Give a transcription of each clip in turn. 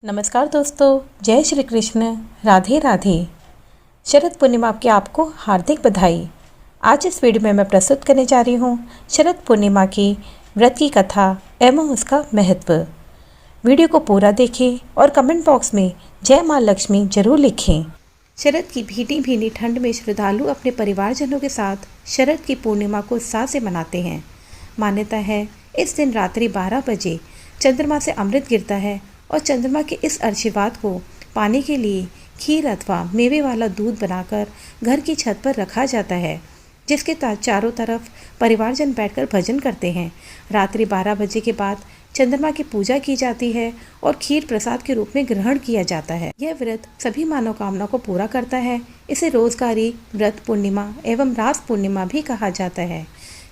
नमस्कार दोस्तों, जय श्री कृष्ण, राधे राधे। शरद पूर्णिमा की आपको हार्दिक बधाई। आज इस वीडियो में मैं प्रस्तुत करने जा रही हूँ शरद पूर्णिमा की व्रत की कथा एवं उसका महत्व। वीडियो को पूरा देखें और कमेंट बॉक्स में जय माँ लक्ष्मी जरूर लिखें। शरद की भीनी भीनी ठंड में श्रद्धालु अपने परिवारजनों के साथ शरद की पूर्णिमा को उत्साह से मनाते हैं। मान्यता है इस दिन रात्रि 12 बजे चंद्रमा से अमृत गिरता है और चंद्रमा के इस आशीर्वाद को पाने के लिए खीर अथवा मेवे वाला दूध बनाकर घर की छत पर रखा जाता है, जिसके चारों तरफ परिवारजन बैठकर भजन करते हैं। रात्रि 12 बजे के बाद चंद्रमा की पूजा की जाती है और खीर प्रसाद के रूप में ग्रहण किया जाता है। यह व्रत सभी मनोकामना को पूरा करता है। इसे रोजगारी व्रत पूर्णिमा एवं रास पूर्णिमा भी कहा जाता है।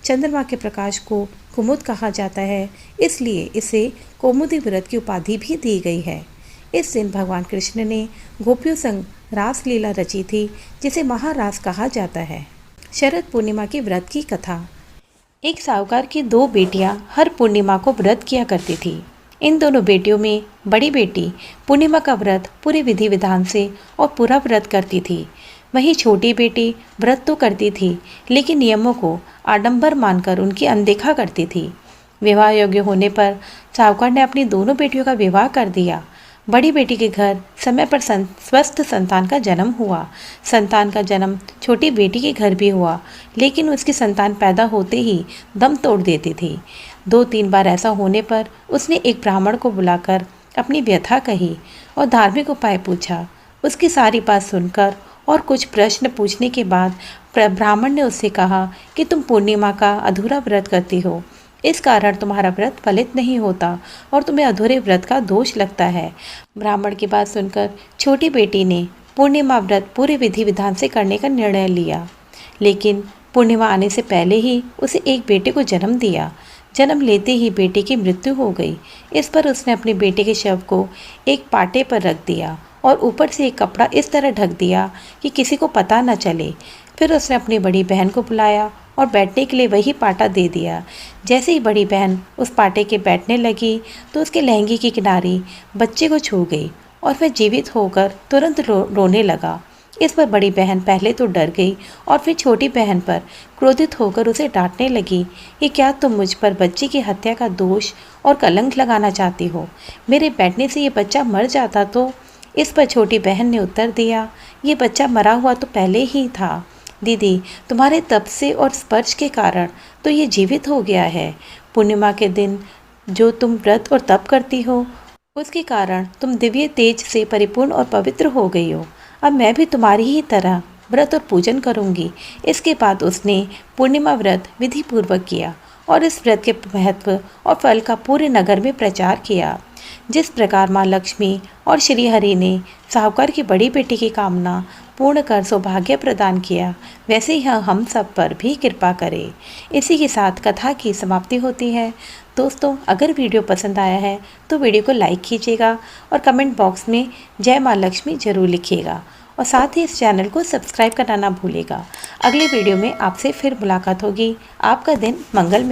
चंद्रमा के प्रकाश को कुमुद कहा जाता है, इसलिए इसे कौमुदी व्रत की उपाधि भी दी गई है। इस दिन भगवान कृष्ण ने गोपियों संग रास लीला रची थी, जिसे महारास कहा जाता है। शरद पूर्णिमा की व्रत की कथा। एक साहूकार की 2 बेटियां हर पूर्णिमा को व्रत किया करती थी। इन दोनों बेटियों में बड़ी बेटी पूर्णिमा का व्रत पूरे विधि विधान से और पूरा व्रत करती थी। वहीं छोटी बेटी व्रत तो करती थी, लेकिन नियमों को आडंबर मानकर उनकी अनदेखा करती थी। विवाह योग्य होने पर साहूकार ने अपनी दोनों बेटियों का विवाह कर दिया। बड़ी बेटी के घर समय पर स्वस्थ संतान का जन्म हुआ। संतान का जन्म छोटी बेटी के घर भी हुआ, लेकिन उसकी संतान पैदा होते ही दम तोड़ देती थी। 2-3 बार ऐसा होने पर उसने एक ब्राह्मण को बुलाकर अपनी व्यथा कही और धार्मिक उपाय पूछा। उसकी सारी बात सुनकर और कुछ प्रश्न पूछने के बाद ब्राह्मण ने उससे कहा कि तुम पूर्णिमा का अधूरा व्रत करती हो, इस कारण तुम्हारा व्रत फलित नहीं होता और तुम्हें अधूरे व्रत का दोष लगता है। ब्राह्मण की बात सुनकर छोटी बेटी ने पूर्णिमा व्रत पूरे विधि विधान से करने का निर्णय लिया, लेकिन पूर्णिमा आने से पहले ही उसे एक बेटे को जन्म दिया। जन्म लेते ही बेटे की मृत्यु हो गई। इस पर उसने अपने बेटे के शव को एक पाटे पर रख दिया और ऊपर से एक कपड़ा इस तरह ढक दिया कि किसी को पता न चले। फिर उसने अपनी बड़ी बहन को बुलाया और बैठने के लिए वही पाटा दे दिया। जैसे ही बड़ी बहन उस पाटे के बैठने लगी तो उसके लहंगे की किनारी बच्चे को छू गई और वह जीवित होकर तुरंत रोने लगा। इस पर बड़ी बहन पहले तो डर गई और फिर छोटी बहन पर क्रोधित होकर उसे डांटने लगी कि क्या तुम मुझ पर बच्चे की हत्या का दोष और कलंक लगाना चाहती हो? मेरे बैठने से ये बच्चा मर जाता तो? इस पर छोटी बहन ने उत्तर दिया, ये बच्चा मरा हुआ तो पहले ही था दीदी, तुम्हारे तप से और स्पर्श के कारण तो ये जीवित हो गया है। पूर्णिमा के दिन जो तुम व्रत और तप करती हो, उसके कारण तुम दिव्य तेज से परिपूर्ण और पवित्र हो गई हो। अब मैं भी तुम्हारी ही तरह व्रत और पूजन करूंगी। इसके बाद उसने पूर्णिमा व्रत विधि पूर्वक किया और इस व्रत के महत्व और फल का पूरे नगर में प्रचार किया। जिस प्रकार माँ लक्ष्मी और श्री हरि ने साहूकार की बड़ी बेटी की कामना पूर्ण कर सौभाग्य प्रदान किया, वैसे ही हम सब पर भी कृपा करे। इसी के साथ कथा की समाप्ति होती है। दोस्तों, अगर वीडियो पसंद आया है तो वीडियो को लाइक कीजिएगा और कमेंट बॉक्स में जय माँ लक्ष्मी जरूर लिखिएगा और साथ ही इस चैनल को सब्सक्राइब करना ना भूलिएगा। अगले वीडियो में आपसे फिर मुलाकात होगी। आपका दिन मंगलमय।